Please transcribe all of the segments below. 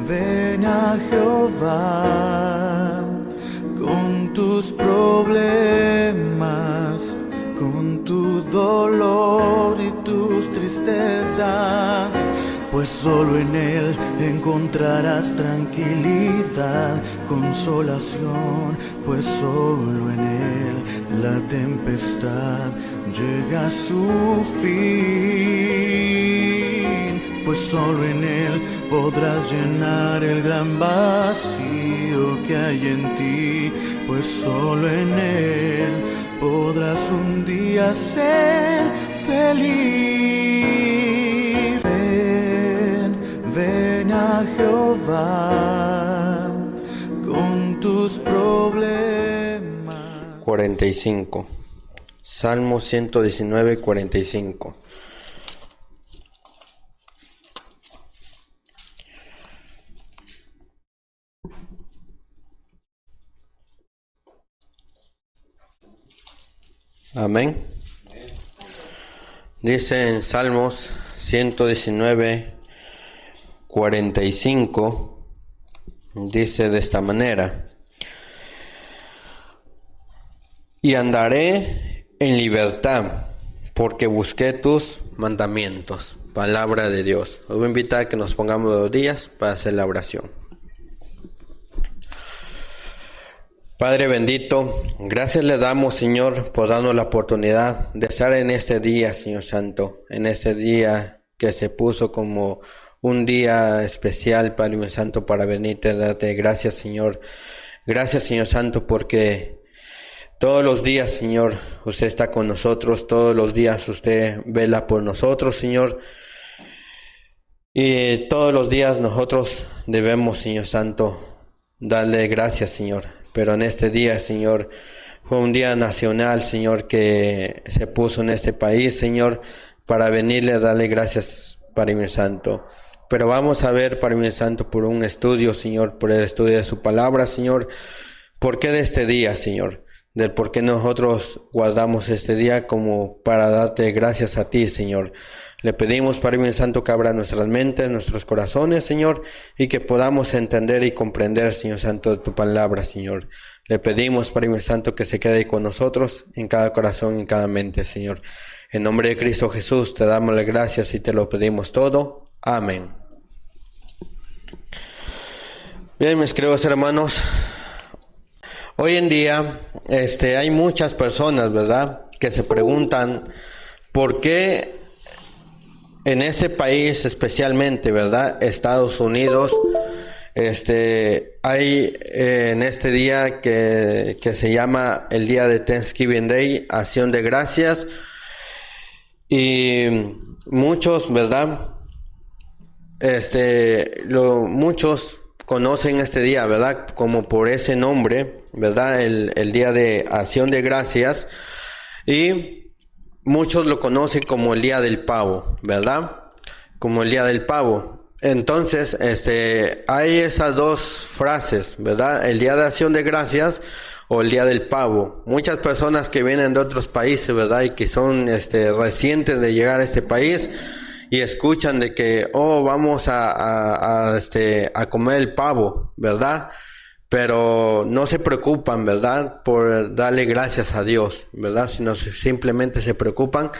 ven a Jehová con tus problemas, con tu dolor y tus tristezas, pues solo en Él encontrarás tranquilidad, consolación, pues solo en Él la tempestad llega a su fin, pues solo en Él podrás llenar el gran vacío que hay en ti, pues solo en Él podrás un día ser feliz. Ven a Jehová con tus problemas. 45. Salmo 119, 45. Amén. Dice en Salmos 119, 45, dice de esta manera: y andaré en libertad, porque busqué tus mandamientos. Palabra de Dios. Os voy a invitar a que nos pongamos los días para hacer la oración. Padre bendito, gracias le damos, Señor, por darnos la oportunidad de estar en este día, Señor Santo, en este día que se puso como un día especial, Padre mío Santo, para venirte a darte gracias, Señor. Gracias, Señor Santo, porque todos los días, Señor, usted está con nosotros, todos los días usted vela por nosotros, Señor. Y todos los días nosotros debemos, Señor Santo, darle gracias, Señor. Pero en este día, Señor, fue un día nacional, Señor, que se puso en este país, Señor, para venirle a darle gracias, Padre mío Santo. Pero vamos a ver, Padre mío Santo, por un estudio, Señor, por el estudio de su palabra, Señor. ¿Por qué de este día, Señor? Del por qué nosotros guardamos este día como para darte gracias a ti, Señor. Le pedimos, Padre mío Santo, que abra nuestras mentes, nuestros corazones, Señor, y que podamos entender y comprender, Señor Santo, de tu palabra, Señor. Le pedimos, Padre mío Santo, que se quede con nosotros en cada corazón, en cada mente, Señor. En nombre de Cristo Jesús te damos las gracias y te lo pedimos todo. Amén. Bien, mis queridos hermanos, hoy en día hay muchas personas, ¿verdad?, que se preguntan por qué en este país, especialmente, ¿verdad?, Estados Unidos, hay en este día que se llama el día de Thanksgiving Day, Acción de Gracias, y muchos, ¿verdad?, muchos conocen este día, ¿verdad?, como por ese nombre, ¿verdad?, el día de Acción de Gracias, y muchos lo conocen como el día del pavo, ¿verdad?, como el día del pavo. Entonces, hay esas dos frases, ¿verdad?, el día de Acción de Gracias o el día del pavo. Muchas personas que vienen de otros países, ¿verdad?, y que son recientes de llegar a este país, y escuchan de que, vamos a comer el pavo, ¿verdad?, pero no se preocupan, ¿verdad?, por darle gracias a Dios, ¿verdad?, sino simplemente se preocupan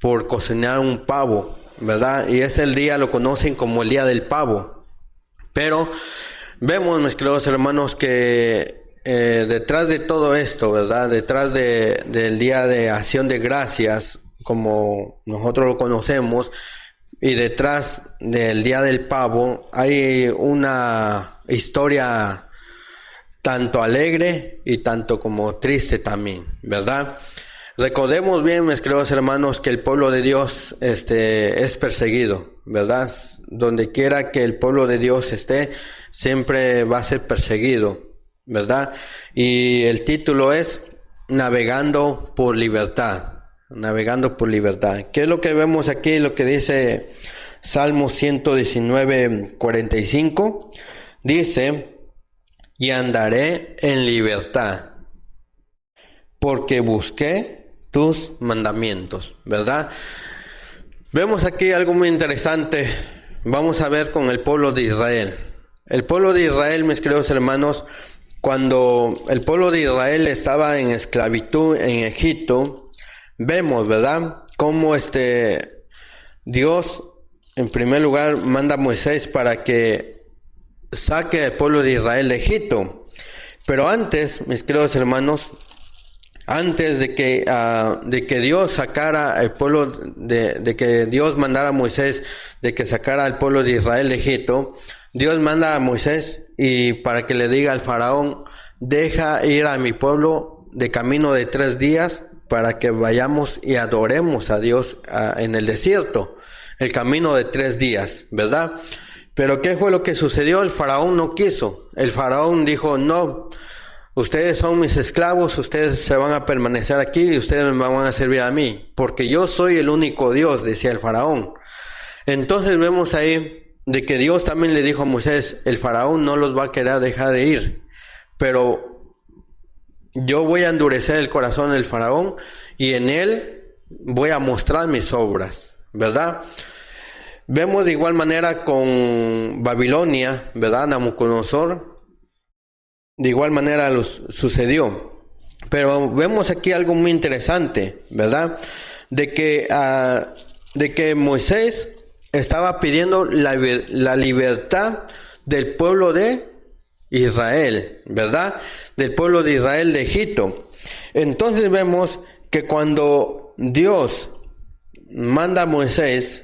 por cocinar un pavo, ¿verdad?, y ese día lo conocen como el día del pavo. Pero vemos, mis queridos hermanos, que detrás de todo esto, ¿verdad?, detrás del día de Acción de Gracias, como nosotros lo conocemos, y detrás del día del pavo hay una historia tanto alegre y tanto como triste también, ¿verdad? Recordemos bien, mis queridos hermanos, que el pueblo de Dios es perseguido, ¿verdad? Donde quiera que el pueblo de Dios esté, siempre va a ser perseguido, ¿verdad? Y el título es Navegando por Libertad. Navegando por libertad. ¿Qué es lo que vemos aquí? Lo que dice Salmo 119, 45. Dice: y andaré en libertad, porque busqué tus mandamientos, ¿verdad? Vemos aquí algo muy interesante. Vamos a ver con el pueblo de Israel. el pueblo de Israel, mis queridos hermanos, cuando el pueblo de Israel estaba en esclavitud en Egipto, vemos, ¿verdad?, cómo Dios, en primer lugar, manda a Moisés para que saque al pueblo de Israel de Egipto. Pero antes, mis queridos hermanos, antes de que Dios sacara al pueblo, de que Dios mandara a Moisés de que sacara al pueblo de Israel de Egipto, Dios manda a Moisés y para que le diga al faraón: deja ir a mi pueblo de camino de 3 días para que vayamos y adoremos a Dios en el desierto. El camino de 3 días, ¿verdad? Pero ¿qué fue lo que sucedió? El faraón no quiso. El faraón dijo: no, ustedes son mis esclavos, ustedes se van a permanecer aquí y ustedes me van a servir a mí, porque yo soy el único Dios, decía el faraón. Entonces vemos ahí de que Dios también le dijo a Moisés: el faraón no los va a querer dejar de ir, pero yo voy a endurecer el corazón del faraón y en él voy a mostrar mis obras, ¿verdad? Vemos de igual manera con Babilonia, ¿verdad? Nabucodonosor, de igual manera sucedió. Pero vemos aquí algo muy interesante, ¿verdad? De que Moisés estaba pidiendo la libertad del pueblo de Israel, ¿verdad? Del pueblo de Israel de Egipto. Entonces vemos que cuando Dios manda a Moisés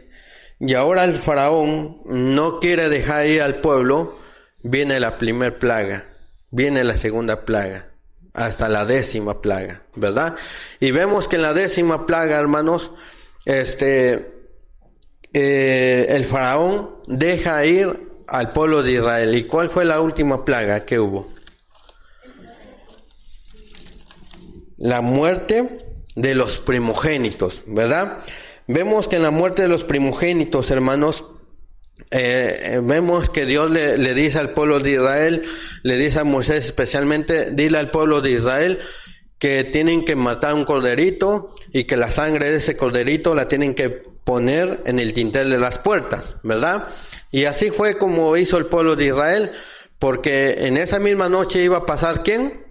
y ahora el faraón no quiere dejar ir al pueblo, viene la primera plaga, viene la segunda plaga, hasta la 10ª plaga, ¿verdad? Y vemos que en la 10ª plaga, hermanos, el faraón deja ir al pueblo de Israel. ¿Y cuál fue la última plaga que hubo? La muerte de los primogénitos, ¿verdad? Vemos que en la muerte de los primogénitos, hermanos, vemos que Dios le dice al pueblo de Israel, le dice a Moisés especialmente: dile al pueblo de Israel que tienen que matar un corderito y que la sangre de ese corderito la tienen que poner en el dintel de las puertas, ¿verdad? Y así fue como hizo el pueblo de Israel, porque en esa misma noche iba a pasar ¿quién?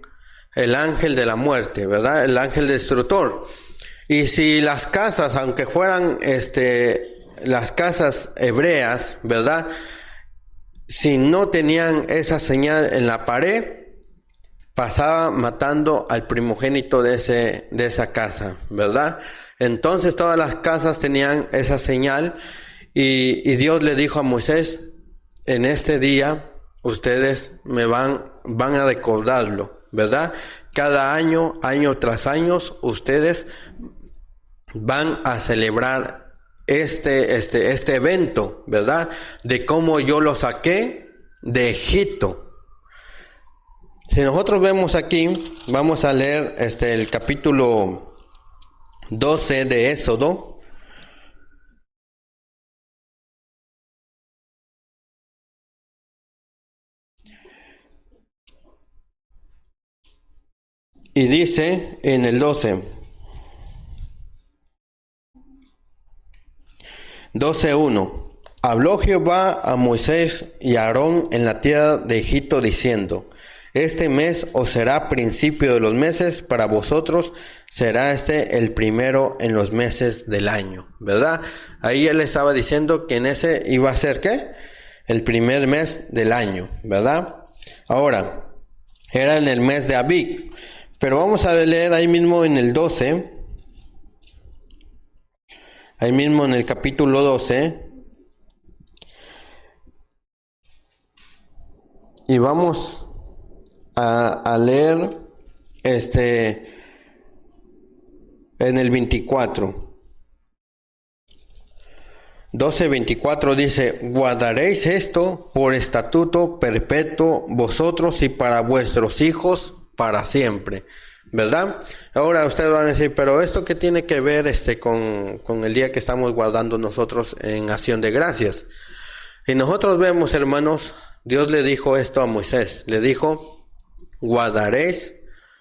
El ángel de la muerte, ¿verdad? El ángel destructor. Y si las casas, aunque fueran las casas hebreas, ¿verdad?, si no tenían esa señal en la pared, pasaba matando al primogénito de esa casa, ¿verdad? Entonces todas las casas tenían esa señal y Dios le dijo a Moisés: en este día ustedes me van a recordarlo, ¿verdad? Cada año tras año, ustedes van a celebrar este evento, ¿verdad? De cómo yo lo saqué de Egipto. Si nosotros vemos aquí, vamos a leer el capítulo 12 de Éxodo. Y dice en el 12:1: habló Jehová a Moisés y a Aarón en la tierra de Egipto diciendo: este mes os será principio de los meses, para vosotros será el primero en los meses del año, ¿verdad? Ahí él estaba diciendo que en ese iba a ser ¿qué? El primer mes del año, ¿verdad? Ahora, era en el mes de Abib. Pero vamos a leer ahí mismo en el 12, ahí mismo en el capítulo 12, y vamos a leer en el 24. 12:24 dice: guardaréis esto por estatuto perpetuo vosotros y para vuestros hijos para siempre, ¿verdad? Ahora ustedes van a decir: pero ¿esto qué tiene que ver con el día que estamos guardando nosotros en acción de gracias? Y nosotros vemos, hermanos, Dios le dijo esto a Moisés, le dijo: guardaréis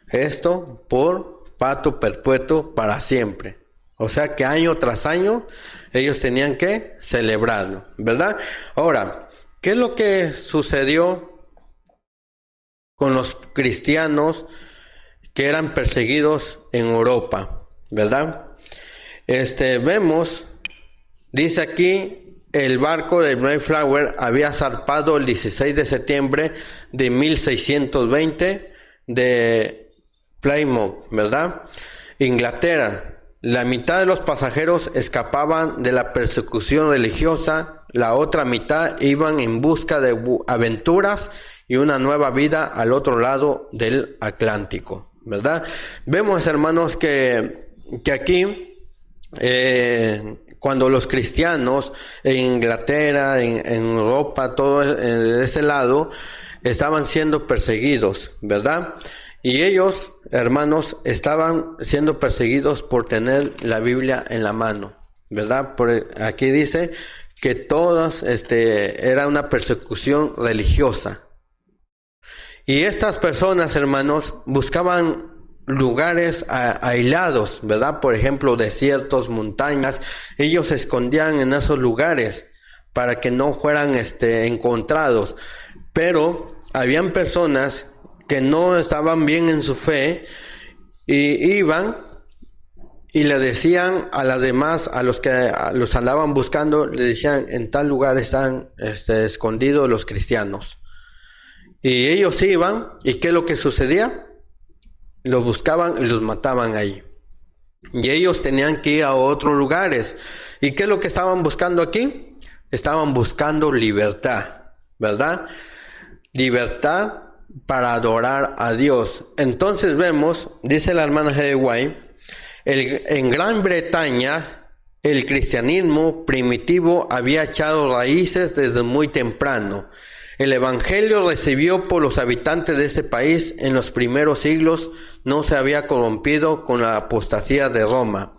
esto por pacto perpetuo para siempre. O sea que año tras año ellos tenían que celebrarlo, ¿verdad? Ahora, ¿Qué es lo que sucedió con los cristianos que eran perseguidos en Europa? ¿Verdad? Vemos, dice aquí, el barco del Mayflower había zarpado el 16 de septiembre de 1620 de Plymouth, ¿verdad? Inglaterra. La mitad de los pasajeros escapaban de la persecución religiosa, la otra mitad iban en busca de aventuras y una nueva vida al otro lado del Atlántico, ¿verdad? Vemos, hermanos, que aquí cuando los cristianos en Inglaterra, en Europa, todo en ese lado, estaban siendo perseguidos, ¿verdad? Y ellos, hermanos, estaban siendo perseguidos por tener la Biblia en la mano, ¿verdad? Aquí dice que todas, era una persecución religiosa. Y estas personas, hermanos, buscaban lugares aislados, ¿verdad? Por ejemplo, desiertos, montañas. Ellos se escondían en esos lugares para que no fueran encontrados. Pero habían personas que no estaban bien en su fe y iban y le decían a las demás, a los que los andaban buscando, le decían: en tal lugar están escondidos los cristianos. Y ellos iban, ¿y qué es lo que sucedía? Los buscaban y los mataban ahí. Y ellos tenían que ir a otros lugares. ¿Y qué es lo que estaban buscando aquí? Estaban buscando libertad, ¿verdad? Libertad para adorar a Dios. Entonces vemos, dice la hermana G. White, en Gran Bretaña el cristianismo primitivo había echado raíces desde muy temprano. El evangelio recibido por los habitantes de este país en los primeros siglos no se había corrompido con la apostasía de Roma.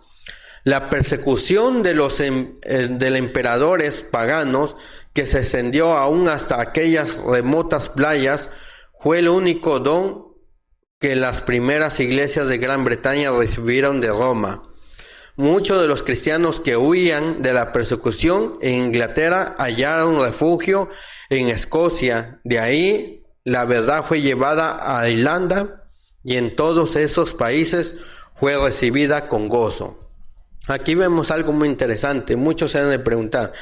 La persecución de los emperadores paganos, que se extendió aún hasta aquellas remotas playas, fue el único don que las primeras iglesias de Gran Bretaña recibieron de Roma. Muchos de los cristianos que huían de la persecución en Inglaterra hallaron refugio en Escocia. De ahí la verdad fue llevada a Irlanda y en todos esos países fue recibida con gozo. Aquí vemos algo muy interesante. Muchos se han de preguntar,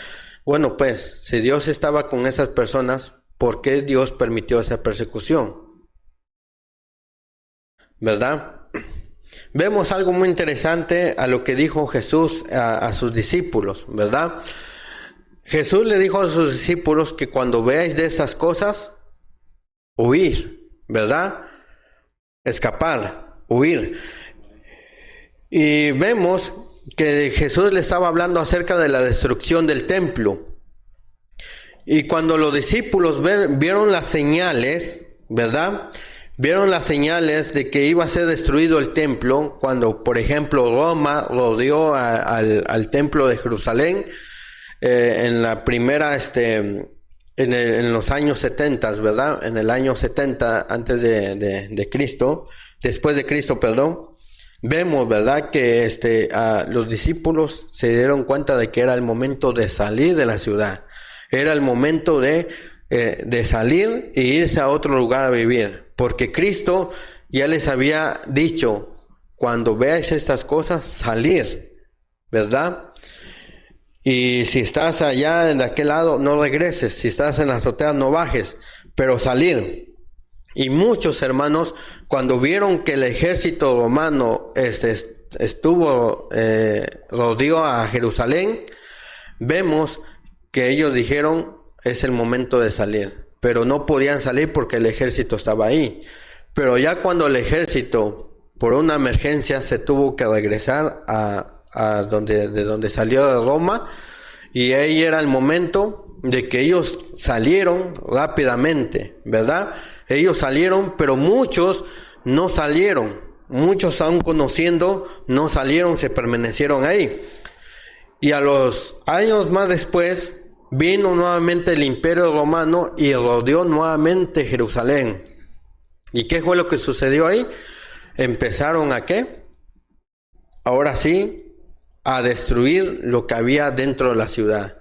bueno, pues, si Dios estaba con esas personas, ¿por qué Dios permitió esa persecución? ¿Verdad? Vemos algo muy interesante a lo que dijo Jesús a sus discípulos, ¿verdad? Jesús le dijo a sus discípulos que cuando veáis de esas cosas, huir, ¿verdad? Escapar, huir. Y vemos que Jesús le estaba hablando acerca de la destrucción del templo. Y cuando los discípulos vieron las señales, ¿verdad? Vieron las señales de que iba a ser destruido el templo, cuando, por ejemplo, Roma rodeó al templo de Jerusalén en la primera, en los años 70, ¿verdad? En el año 70 antes de Cristo, después de Cristo, perdón. Vemos, ¿verdad?, que los discípulos se dieron cuenta de que era el momento de salir de la ciudad. Era el momento de salir e irse a otro lugar a vivir. Porque Cristo ya les había dicho, cuando veáis estas cosas, salir, ¿verdad? Y si estás allá en aquel lado, no regreses. Si estás en la azotea, no bajes, pero salir. Y muchos hermanos, cuando vieron que el ejército romano rodeó a Jerusalén, vemos que ellos dijeron, es el momento de salir. Pero no podían salir porque el ejército estaba ahí. Pero ya cuando el ejército, por una emergencia, se tuvo que regresar de donde salió de Roma, y ahí era el momento de que ellos salieron rápidamente, ¿verdad? Ellos salieron, pero muchos no salieron. Muchos, aún conociendo, no salieron, se permanecieron ahí. Y a los años más después, vino nuevamente el Imperio Romano y rodeó nuevamente Jerusalén. ¿Y qué fue lo que sucedió ahí? Empezaron ¿a qué? Ahora sí, a destruir lo que había dentro de la ciudad.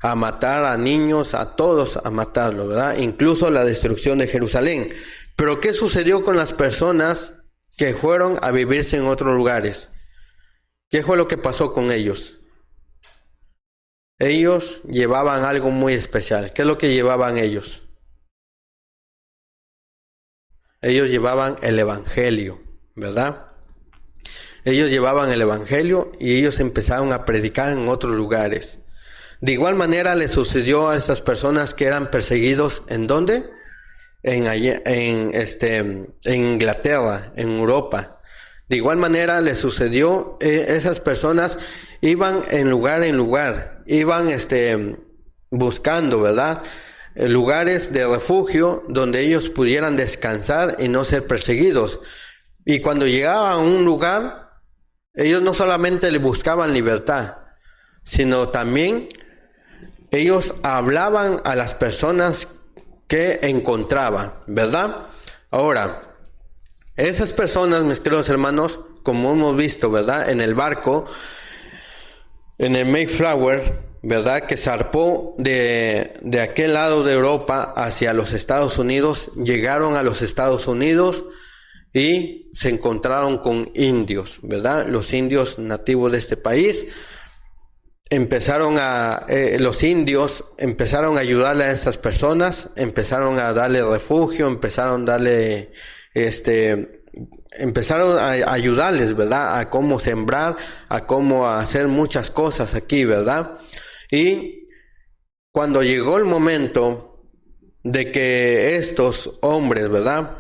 a matar a niños, a todos a matarlos, ¿verdad? Incluso la destrucción de Jerusalén. Pero ¿qué sucedió con las personas que fueron a vivirse en otros lugares? ¿Qué fue lo que pasó con ellos? Ellos llevaban algo muy especial. ¿Qué es lo que llevaban ellos? Ellos llevaban el evangelio, ¿verdad? Ellos llevaban el evangelio y ellos empezaron a predicar en otros lugares. De igual manera le sucedió a esas personas que eran perseguidos, ¿en dónde? En Inglaterra, en Europa. De igual manera le sucedió, esas personas iban en lugar, iban buscando, ¿verdad? Lugares de refugio donde ellos pudieran descansar y no ser perseguidos. Y cuando llegaban a un lugar, ellos no solamente le buscaban libertad, sino también ellos hablaban a las personas que encontraban, ¿verdad? Ahora, esas personas, mis queridos hermanos, como hemos visto, ¿verdad? En el barco, en el Mayflower, ¿verdad? Que zarpó de aquel lado de Europa hacia los Estados Unidos, llegaron a los Estados Unidos y se encontraron con indios, ¿verdad? Los indios nativos de este país. Los indios empezaron a ayudarle a estas personas, empezaron a darle refugio, empezaron a ayudarles, ¿verdad? A cómo sembrar, a cómo hacer muchas cosas aquí, ¿verdad? Y cuando llegó el momento de que estos hombres, ¿verdad?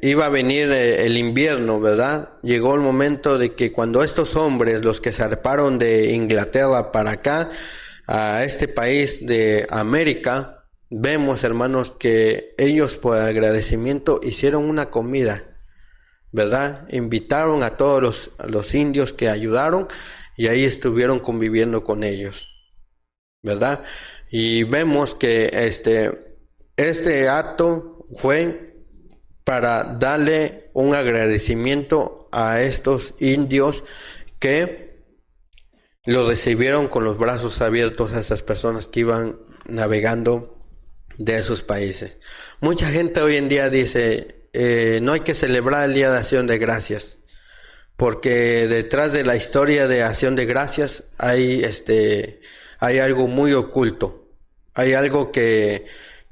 Iba a venir el invierno, ¿verdad? Llegó el momento de que cuando estos hombres, los que zarparon de Inglaterra para acá, a este país de América, vemos, hermanos, que ellos por agradecimiento hicieron una comida, ¿verdad? Invitaron a todos los indios que ayudaron y ahí estuvieron conviviendo con ellos, ¿verdad? Y vemos que este acto fue para darle un agradecimiento a estos indios que los recibieron con los brazos abiertos a esas personas que iban navegando de esos países. Mucha gente hoy en día dice, no hay que celebrar el Día de Acción de Gracias, porque detrás de la historia de Acción de Gracias hay algo muy oculto, hay algo que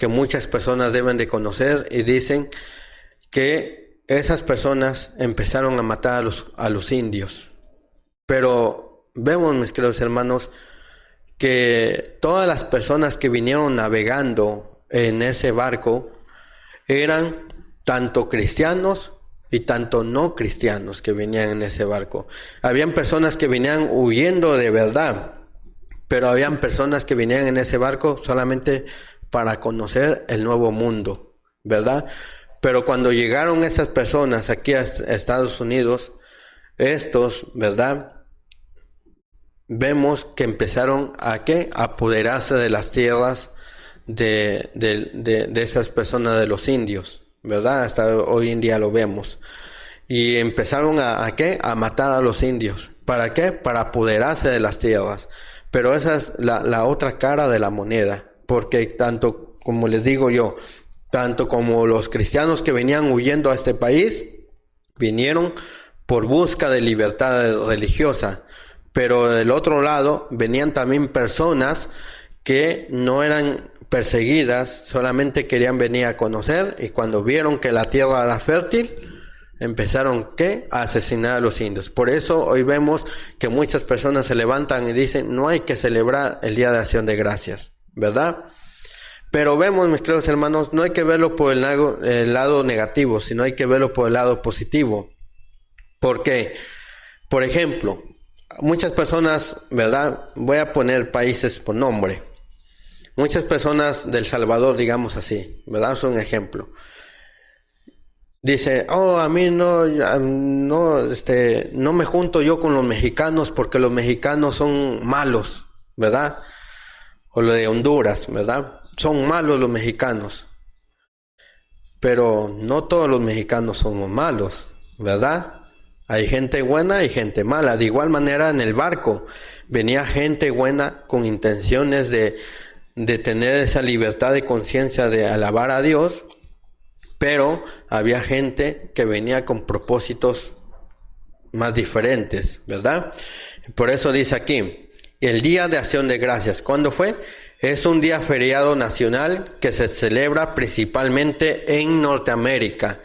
muchas personas deben de conocer, y dicen que esas personas empezaron a matar a los indios. Pero vemos, mis queridos hermanos, que todas las personas que vinieron navegando en ese barco eran tanto cristianos y tanto no cristianos que venían en ese barco. Habían personas que venían huyendo de verdad, pero habían personas que venían en ese barco solamente para conocer el nuevo mundo, ¿verdad? Pero cuando llegaron esas personas aquí a Estados Unidos, estos, ¿verdad? Vemos que empezaron a apoderarse de las tierras de esas personas, de los indios, ¿verdad? Hasta hoy en día lo vemos. Y empezaron a matar a los indios. ¿Para qué? Para apoderarse de las tierras. Pero esa es la otra cara de la moneda. Porque tanto, como les digo yo, tanto como los cristianos que venían huyendo a este país, vinieron por busca de libertad religiosa. Pero del otro lado venían también personas que no eran perseguidas, solamente querían venir a conocer, y cuando vieron que la tierra era fértil, empezaron a asesinar a los indios. Por eso hoy vemos que muchas personas se levantan y dicen, no hay que celebrar el Día de Acción de Gracias, ¿verdad? Pero vemos, mis queridos hermanos, no hay que verlo por el lado negativo, sino hay que verlo por el lado positivo. Porque, por ejemplo, muchas personas, ¿verdad? Voy a poner países por nombre. Muchas personas del Salvador, digamos así, ¿verdad? Es un ejemplo. Dice, a mí no me junto yo con los mexicanos porque los mexicanos son malos, ¿verdad? O lo de Honduras, ¿verdad? Son malos los mexicanos. Pero no todos los mexicanos somos malos, ¿verdad? Hay gente buena y gente mala. De igual manera en el barco venía gente buena con intenciones de tener esa libertad de conciencia de alabar a Dios, pero había gente que venía con propósitos más diferentes, ¿verdad? Por eso dice aquí, el Día de Acción de Gracias, ¿cuándo fue? Es un día feriado nacional que se celebra principalmente en Norteamérica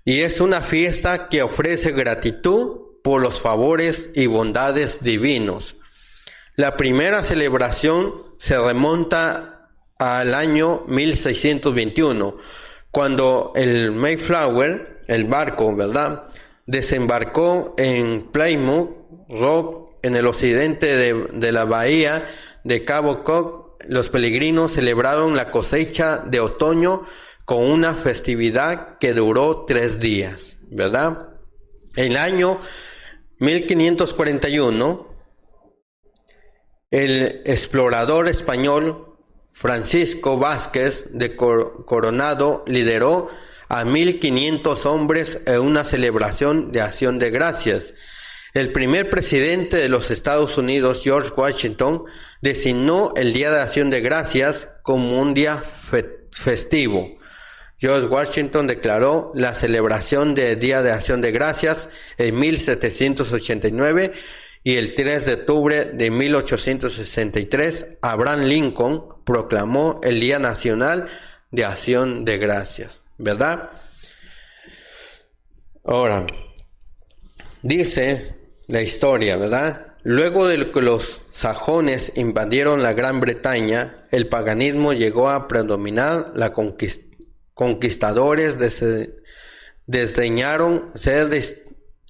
y es una fiesta que ofrece gratitud por los favores y bondades divinos. La primera celebración se remonta al año 1621, cuando el Mayflower, el barco, ¿verdad?, desembarcó en Plymouth Rock, en el occidente de la bahía de Cabo Cod. Los peregrinos celebraron la cosecha de otoño con una festividad que duró 3 días, ¿verdad? En el año 1541, el explorador español Francisco Vázquez de Coronado lideró a 1500 hombres en una celebración de acción de gracias. El primer presidente de los Estados Unidos, George Washington, designó el Día de Acción de Gracias como un día festivo. George Washington declaró la celebración del Día de Acción de Gracias en 1789 y el 3 de octubre de 1863, Abraham Lincoln proclamó el Día Nacional de Acción de Gracias, ¿verdad? Ahora, dice la historia, ¿verdad? Luego de que los sajones invadieron la Gran Bretaña, el paganismo llegó a predominar. Los conquistadores desdeñaron ser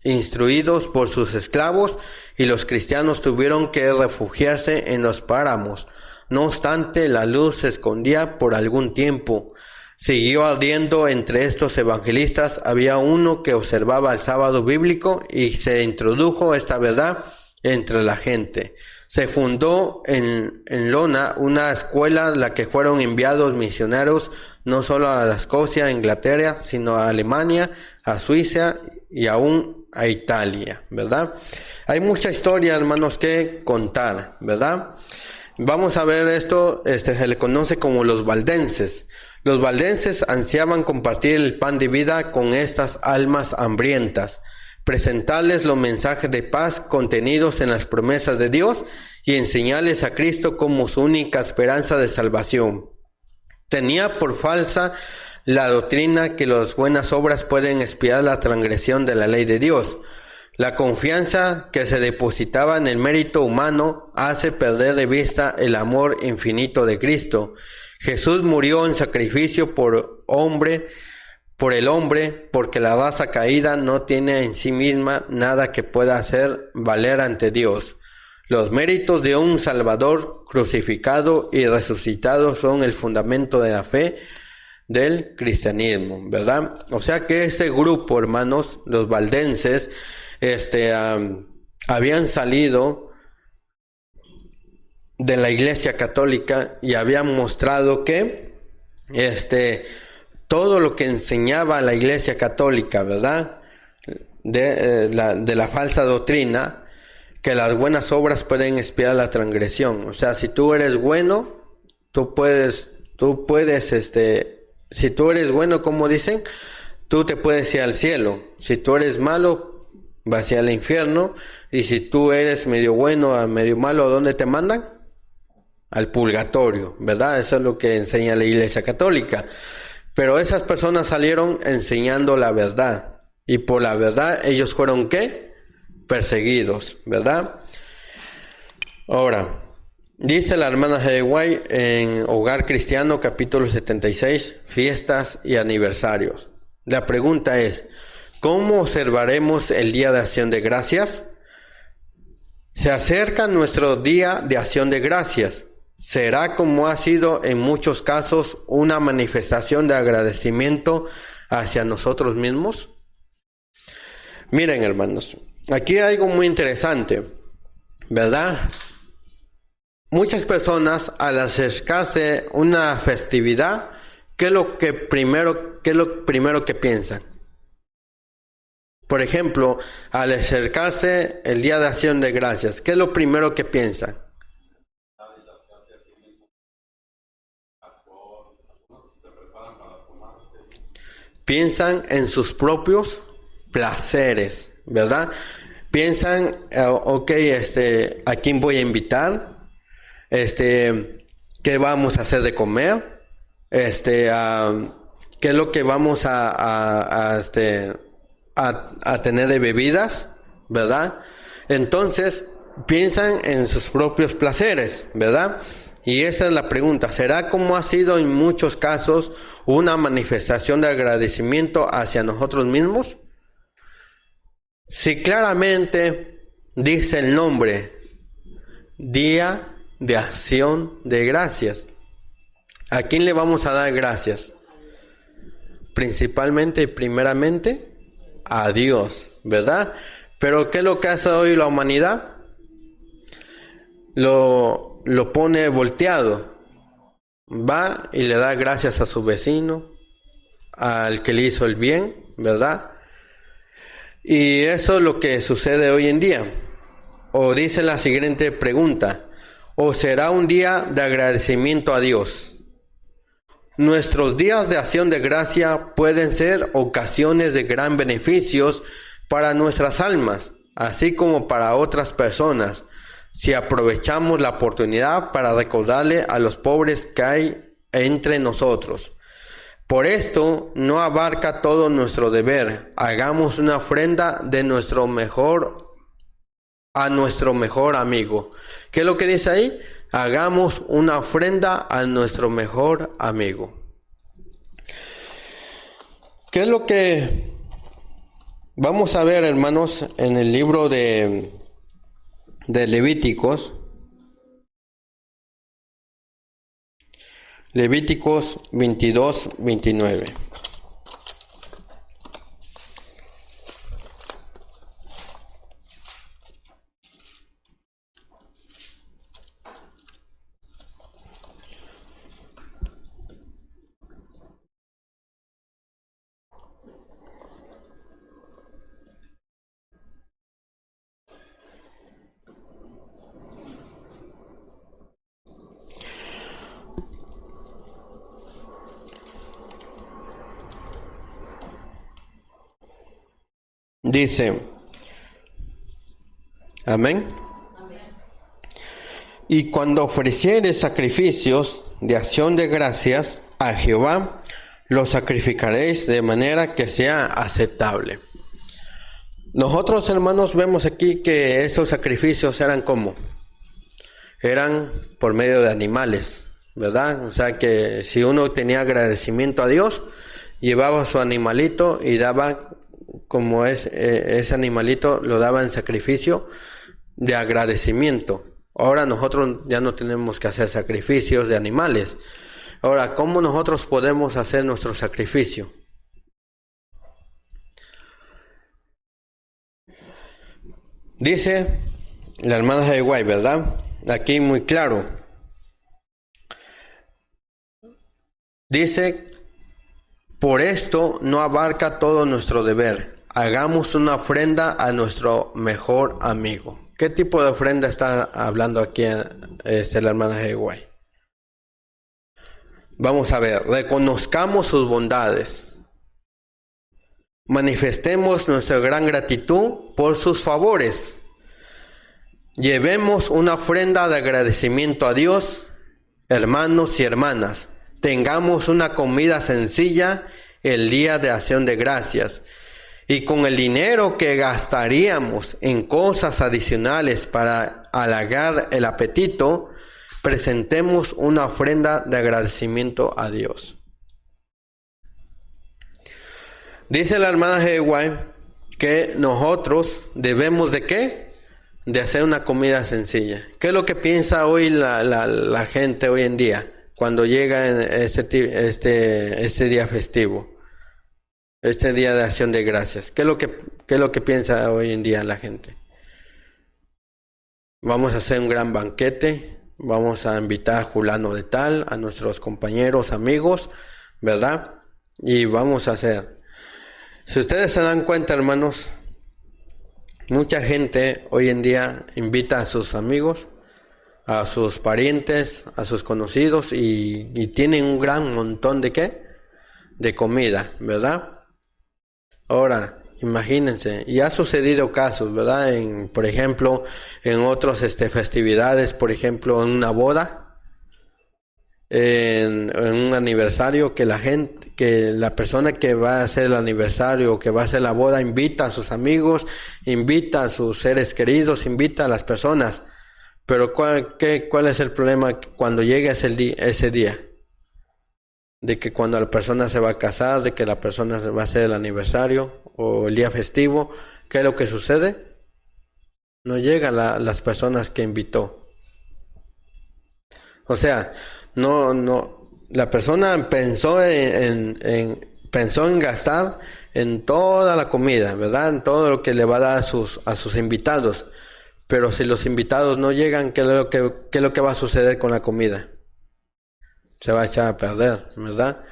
instruidos por sus esclavos y los cristianos tuvieron que refugiarse en los páramos. No obstante, la luz se escondía por algún tiempo. Siguió ardiendo. Entre estos evangelistas había uno que observaba el sábado bíblico y se introdujo esta verdad entre la gente. Se fundó en Lona una escuela en la que fueron enviados misioneros no solo a Escocia, a Inglaterra, sino a Alemania, a Suiza y aún a Italia, ¿verdad? Hay mucha historia, hermanos, que contar, ¿verdad? Vamos a ver esto, se le conoce como los valdenses. Los valdenses ansiaban compartir el pan de vida con estas almas hambrientas, presentarles los mensajes de paz contenidos en las promesas de Dios y enseñarles a Cristo como su única esperanza de salvación. Tenía por falsa la doctrina que las buenas obras pueden expiar la transgresión de la ley de Dios. La confianza que se depositaba en el mérito humano hace perder de vista el amor infinito de Cristo. Jesús murió en sacrificio por el hombre, porque la raza caída no tiene en sí misma nada que pueda hacer valer ante Dios. Los méritos de un Salvador crucificado y resucitado son el fundamento de la fe del cristianismo, ¿verdad? O sea que este grupo, hermanos, los valdenses, habían salido de la Iglesia Católica y habían mostrado que todo lo que enseñaba la Iglesia Católica, ¿verdad?, de la falsa doctrina, que las buenas obras pueden expiar la transgresión. O sea, si tú eres bueno, tú puedes, si tú eres bueno, como dicen, tú te puedes ir al cielo. Si tú eres malo, vas al infierno. Y si tú eres medio bueno a medio malo, ¿a dónde te mandan? Al purgatorio, ¿verdad? Eso es lo que enseña la Iglesia Católica. Pero esas personas salieron enseñando la verdad. Y por la verdad ellos fueron, ¿qué? Perseguidos, ¿verdad? Ahora, dice la hermana G. White en Hogar Cristiano, capítulo 76, fiestas y aniversarios. La pregunta es, ¿cómo observaremos el Día de Acción de Gracias? Se acerca nuestro Día de Acción de Gracias. ¿Será, como ha sido en muchos casos, una manifestación de agradecimiento hacia nosotros mismos? Miren, hermanos, aquí hay algo muy interesante, ¿verdad? Muchas personas, al acercarse a una festividad, ¿qué es lo primero que piensan? Por ejemplo, al acercarse el Día de Acción de Gracias, ¿qué es lo primero que piensan? Piensan en sus propios placeres, ¿verdad? Piensan, ok, ¿a quién voy a invitar? ¿Qué vamos a hacer de comer? ¿Qué es lo que vamos a tener de bebidas? ¿Verdad? Entonces, piensan en sus propios placeres, ¿verdad? Y esa es la pregunta, ¿será como ha sido en muchos casos una manifestación de agradecimiento hacia nosotros mismos? Si claramente dice el nombre, Día de Acción de Gracias, ¿a quién le vamos a dar gracias? Principalmente y primeramente a Dios, ¿verdad? Pero ¿qué es lo que hace hoy la humanidad? Lo pone volteado. Va y le da gracias a su vecino, al que le hizo el bien, ¿verdad? Y eso es lo que sucede hoy en día. O dice la siguiente pregunta, ¿o será un día de agradecimiento a Dios? Nuestros días de acción de gracia pueden ser ocasiones de gran beneficios para nuestras almas, así como para otras personas, si aprovechamos la oportunidad para recordarle a los pobres que hay entre nosotros. Por esto no abarca todo nuestro deber. Hagamos una ofrenda de nuestro mejor a nuestro mejor amigo. ¿Qué es lo que dice ahí? Hagamos una ofrenda a nuestro mejor amigo. ¿Qué es lo que vamos a ver, hermanos, en el libro de Levíticos? Levíticos 22, 29. Dice, amén. Y cuando ofrecieres sacrificios de acción de gracias a Jehová, los sacrificaréis de manera que sea aceptable. Nosotros, hermanos, vemos aquí que estos sacrificios eran como, eran por medio de animales, ¿verdad? O sea que si uno tenía agradecimiento a Dios, llevaba su animalito y daba, como ese animalito lo daba en sacrificio de agradecimiento. Ahora nosotros ya no tenemos que hacer sacrificios de animales. Ahora, ¿cómo nosotros podemos hacer nuestro sacrificio? Dice la hermana de Guay, ¿verdad? Aquí muy claro. Dice, por esto no abarca todo nuestro deber. Hagamos una ofrenda a nuestro mejor amigo. ¿Qué tipo de ofrenda está hablando aquí la hermana de Guay? Vamos a ver, reconozcamos sus bondades. Manifestemos nuestra gran gratitud por sus favores. Llevemos una ofrenda de agradecimiento a Dios, hermanos y hermanas. Tengamos una comida sencilla el día de acción de gracias. Y con el dinero que gastaríamos en cosas adicionales para halagar el apetito, presentemos una ofrenda de agradecimiento a Dios. Dice la hermana G. que nosotros debemos ¿de qué? De hacer una comida sencilla. ¿Qué es lo que piensa hoy la gente hoy en día cuando llega este día festivo? Este día de acción de gracias. ¿Qué es lo que piensa hoy en día la gente? Vamos a hacer un gran banquete, vamos a invitar a fulano de tal, a nuestros compañeros, amigos, ¿verdad? Y vamos a hacer. Si ustedes se dan cuenta, hermanos, Mucha gente hoy en día invita a sus amigos, a sus parientes, a sus conocidos y tienen un gran montón de ¿qué? De comida, ¿verdad? Ahora, imagínense, y ha sucedido casos, ¿verdad? Por ejemplo, en otras festividades, por ejemplo, en una boda, en un aniversario, que la persona que va a hacer el aniversario o que va a hacer la boda invita a sus amigos, invita a sus seres queridos, invita a las personas. Pero ¿cuál es el problema cuando llegue ese día? De que cuando la persona se va a casar, de que la persona se va a hacer el aniversario o el día festivo, ¿qué es lo que sucede? No llegan las personas que invitó. O sea, la persona pensó en gastar en toda la comida, ¿verdad? En todo lo que le va a dar a sus invitados. Pero si los invitados no llegan, ¿qué es lo que va a suceder con la comida? Se va a echar a perder, ¿verdad?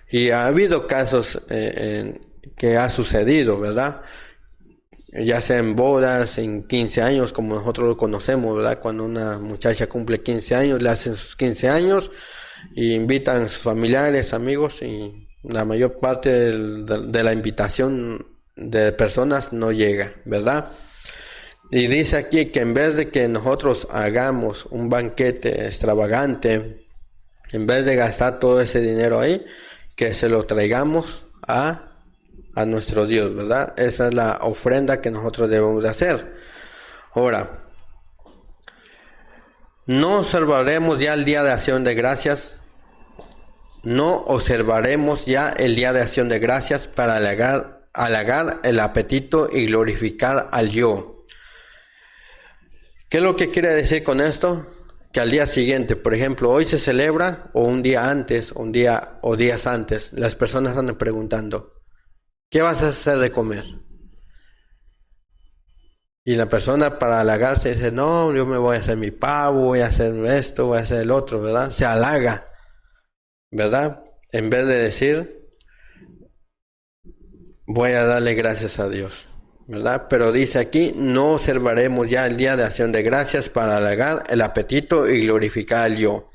Y ha habido casos que ha sucedido, ¿verdad? Ya sea en bodas, en 15 años, como nosotros lo conocemos, ¿verdad? Cuando una muchacha cumple 15 años, le hacen sus 15 años y invitan a sus familiares, amigos, y la mayor parte de la invitación de personas no llega, ¿verdad? Y dice aquí que en vez de que nosotros hagamos un banquete extravagante, en vez de gastar todo ese dinero ahí, que se lo traigamos a nuestro Dios, ¿verdad? Esa es la ofrenda que nosotros debemos de hacer. Ahora, no observaremos ya el día de acción de gracias. No observaremos ya el día de acción de gracias para halagar el apetito y glorificar al yo. ¿Qué es lo que quiere decir con esto? Que al día siguiente, por ejemplo, hoy se celebra, o un día antes, o días antes, las personas andan preguntando, ¿qué vas a hacer de comer? Y la persona, para halagarse, dice, no, yo me voy a hacer mi pavo, voy a hacer esto, voy a hacer el otro, ¿verdad? Se halaga, ¿verdad? En vez de decir, voy a darle gracias a Dios, ¿verdad? Pero dice aquí, no observaremos ya el día de acción de gracias para halagar el apetito y glorificar al yo.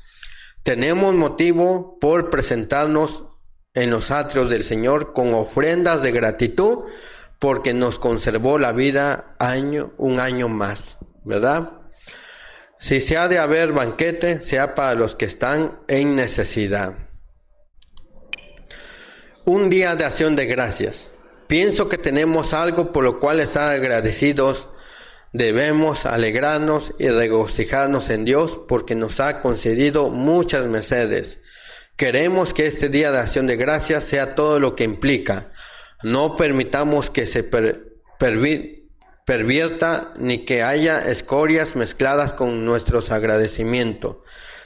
Tenemos motivo por presentarnos en los atrios del Señor con ofrendas de gratitud, porque nos conservó la vida un año más, ¿verdad? Si se ha de haber banquete, sea para los que están en necesidad. Un día de acción de gracias. Pienso que tenemos algo por lo cual estar agradecidos. Debemos alegrarnos y regocijarnos en Dios porque nos ha concedido muchas mercedes. Queremos que este día de acción de gracias sea todo lo que implica. No permitamos que se pervierta ni que haya escorias mezcladas con nuestros agradecimientos.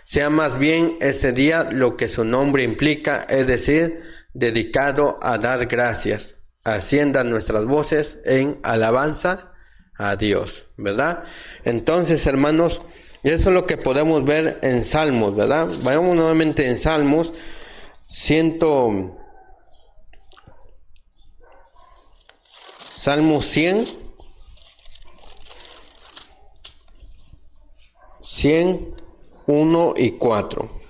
Sea más bien este día lo que su nombre implica, es decir, dedicado a dar gracias. Asciendan nuestras voces en alabanza a Dios, ¿verdad? Entonces, hermanos, eso es lo que podemos ver en Salmos, ¿verdad? Vayamos nuevamente en Salmos 100. Salmo 100, 1 y 4.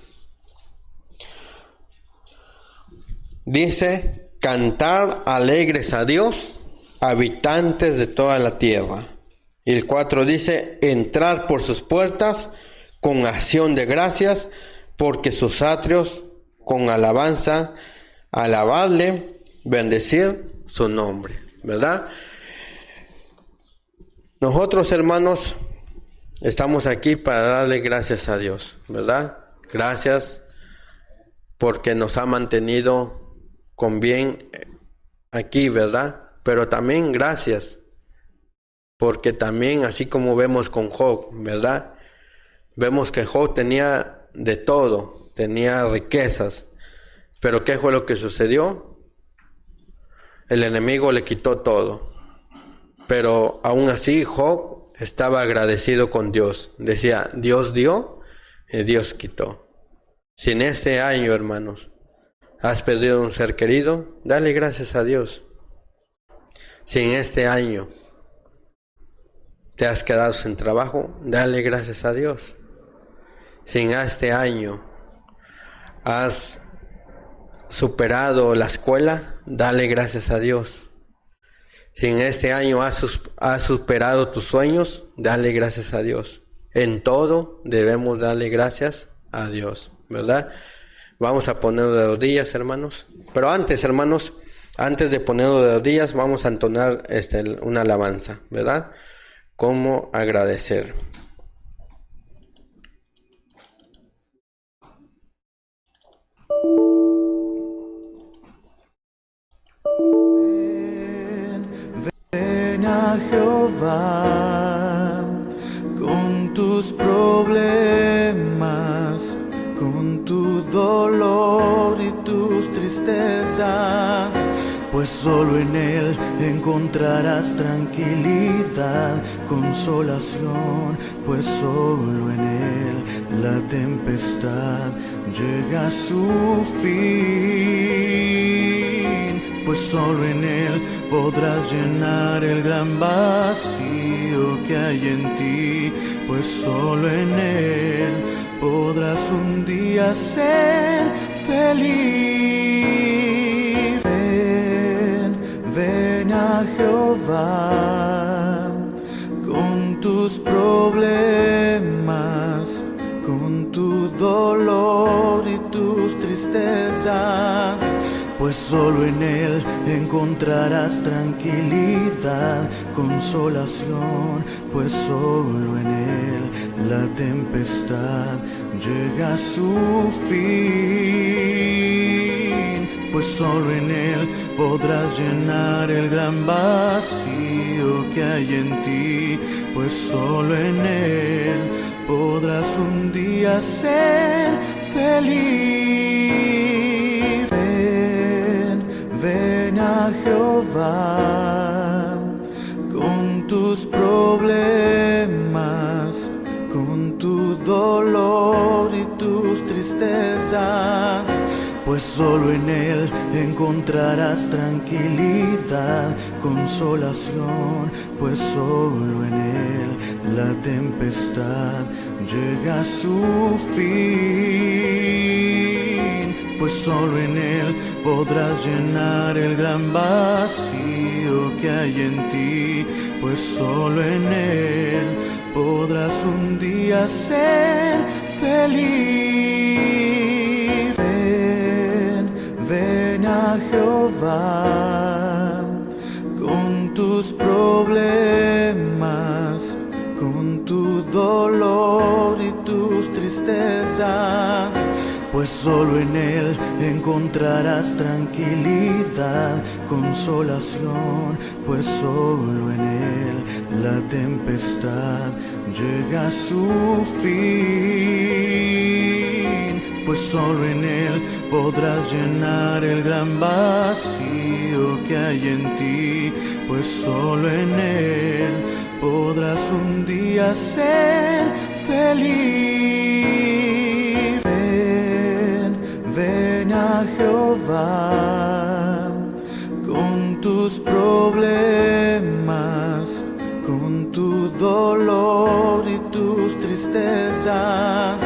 Dice, cantar alegres a Dios, habitantes de toda la tierra. Y el 4 dice, entrar por sus puertas con acción de gracias, porque sus atrios con alabanza, alabarle, bendecir su nombre. ¿Verdad? Nosotros, hermanos, estamos aquí para darle gracias a Dios, ¿verdad? Gracias porque nos ha mantenido con bien aquí, ¿verdad? Pero también gracias porque también, así como vemos con Job, ¿verdad? Vemos que Job tenía de todo, tenía riquezas, pero ¿qué fue lo que sucedió? El enemigo le quitó todo, pero aún así Job estaba agradecido con Dios. Decía, Dios dio y Dios quitó. Si en este año, hermanos, has perdido un ser querido, dale gracias a Dios. Si en este año te has quedado sin trabajo, dale gracias a Dios. Si en este año has superado la escuela, dale gracias a Dios. Si en este año has superado tus sueños, dale gracias a Dios. En todo debemos darle gracias a Dios, ¿verdad? Vamos a ponerlo de rodillas, hermanos. Pero antes, hermanos, antes de ponerlo de rodillas, vamos a entonar una alabanza, ¿verdad? Cómo agradecer. Ven a Jehová con tus problemas, con tu dolor y tus tristezas, pues solo en Él encontrarás tranquilidad, consolación, pues solo en Él la tempestad llega a su fin, pues solo en Él podrás llenar el gran vacío que hay en ti, pues solo en Él podrás un día ser feliz. Ven a Jehová con tus problemas, con tu dolor y tus tristezas, pues solo en Él encontrarás tranquilidad, consolación, pues solo en Él la tempestad llega a su fin, pues solo en Él podrás llenar el gran vacío que hay en ti, pues solo en Él podrás un día ser feliz. Ven a Jehová con tus problemas, con tu dolor y tus tristezas, pues solo en Él encontrarás tranquilidad, consolación, pues solo en Él la tempestad llega a su fin, pues solo en Él podrás llenar el gran vacío que hay en ti, pues solo en Él podrás un día ser feliz. Ven a Jehová con tus problemas, con tu dolor y tus tristezas, pues solo en Él encontrarás tranquilidad, consolación, pues solo en Él la tempestad llega a su fin, pues solo en Él podrás llenar el gran vacío que hay en ti, pues solo en Él podrás un día ser feliz. Ven a Jehová con tus problemas, con tu dolor y tus tristezas,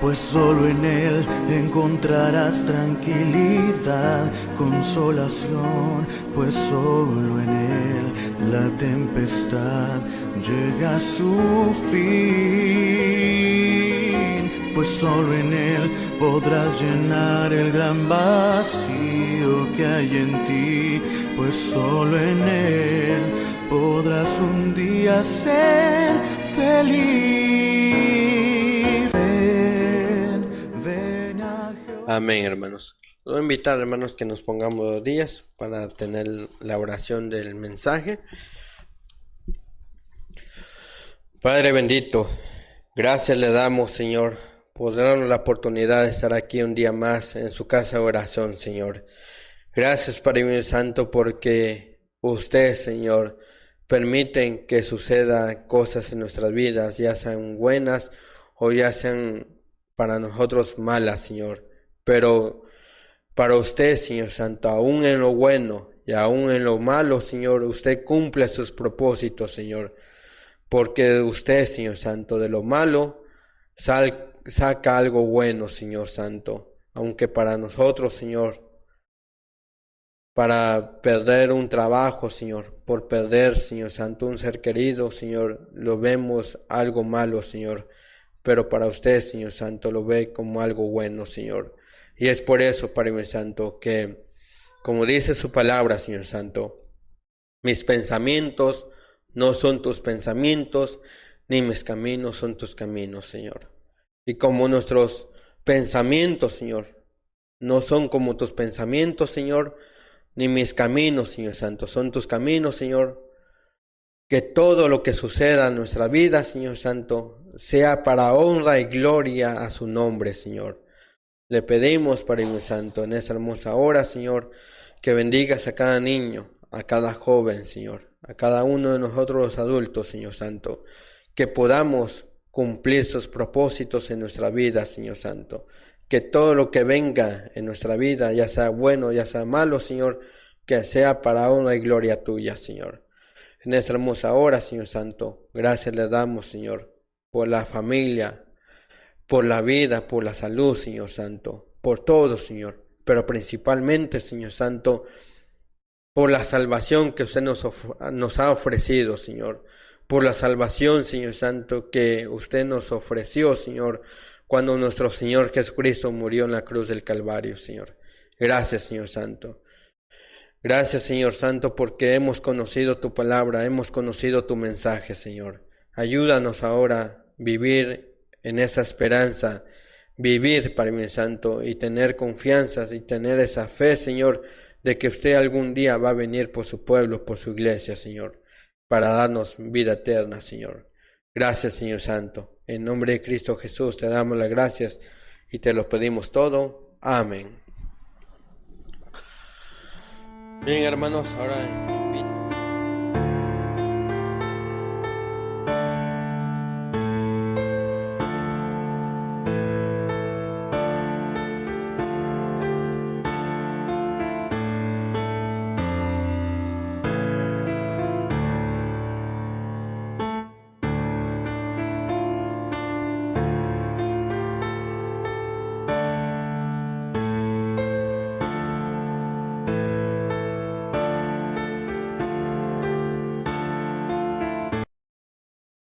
pues solo en Él encontrarás tranquilidad, consolación, pues solo en Él la tempestad llega a su fin, pues solo en Él podrás llenar el gran vacío que hay en ti, pues solo en Él podrás un día ser feliz. Ven a Jehová. Amén, hermanos. Los voy a invitar, hermanos, que nos pongamos 2 días para tener la oración del mensaje. Padre bendito, gracias le damos, Señor, por darnos la oportunidad de estar aquí un día más en su casa de oración, Señor. Gracias, Padre mío santo, porque usted, Señor, permiten que sucedan cosas en nuestras vidas, ya sean buenas o ya sean para nosotros malas, Señor. Pero para usted, Señor Santo, aún en lo bueno y aún en lo malo, Señor, usted cumple sus propósitos, Señor. porque usted, Señor Santo, de lo malo saca algo bueno, Señor Santo. Aunque para nosotros, Señor, para perder un trabajo, Señor, por perder, Señor Santo, un ser querido, Señor, lo vemos algo malo, Señor, pero para usted, Señor Santo, lo ve como algo bueno, Señor. Y es por eso, Padre Santo, que, como dice su palabra, Señor Santo, mis pensamientos no son tus pensamientos, ni mis caminos son tus caminos, Señor. Y como nuestros pensamientos, Señor, no son como tus pensamientos, Señor, ni mis caminos, Señor Santo, son tus caminos, Señor. Que todo lo que suceda en nuestra vida, Señor Santo, sea para honra y gloria a su nombre, Señor. Le pedimos, Padre mío Santo, en esta hermosa hora, Señor, que bendigas a cada niño, a cada joven, Señor, a cada uno de nosotros los adultos, Señor Santo, que podamos cumplir sus propósitos en nuestra vida, Señor Santo. Que todo lo que venga en nuestra vida, ya sea bueno, ya sea malo, Señor, que sea para honra y gloria tuya, Señor. En esta hermosa hora, Señor Santo, gracias le damos, Señor, por la familia, por la vida, por la salud, Señor Santo, por todo, Señor, pero principalmente, Señor Santo, por la salvación que usted nos ha ofrecido, Señor, por la salvación, Señor Santo, que usted nos ofreció, Señor, cuando nuestro Señor Jesucristo murió en la cruz del Calvario, Señor. Gracias, Señor Santo. Gracias, Señor Santo, porque hemos conocido tu palabra, hemos conocido tu mensaje, Señor. Ayúdanos ahora a vivir en esa esperanza, vivir, Padre mío Santo, y tener confianza y tener esa fe, Señor, de que usted algún día va a venir por su pueblo, por su iglesia, Señor, para darnos vida eterna, Señor. Gracias, Señor Santo. En nombre de Cristo Jesús te damos las gracias y te lo pedimos todo. Amén. Bien, hermanos, ahora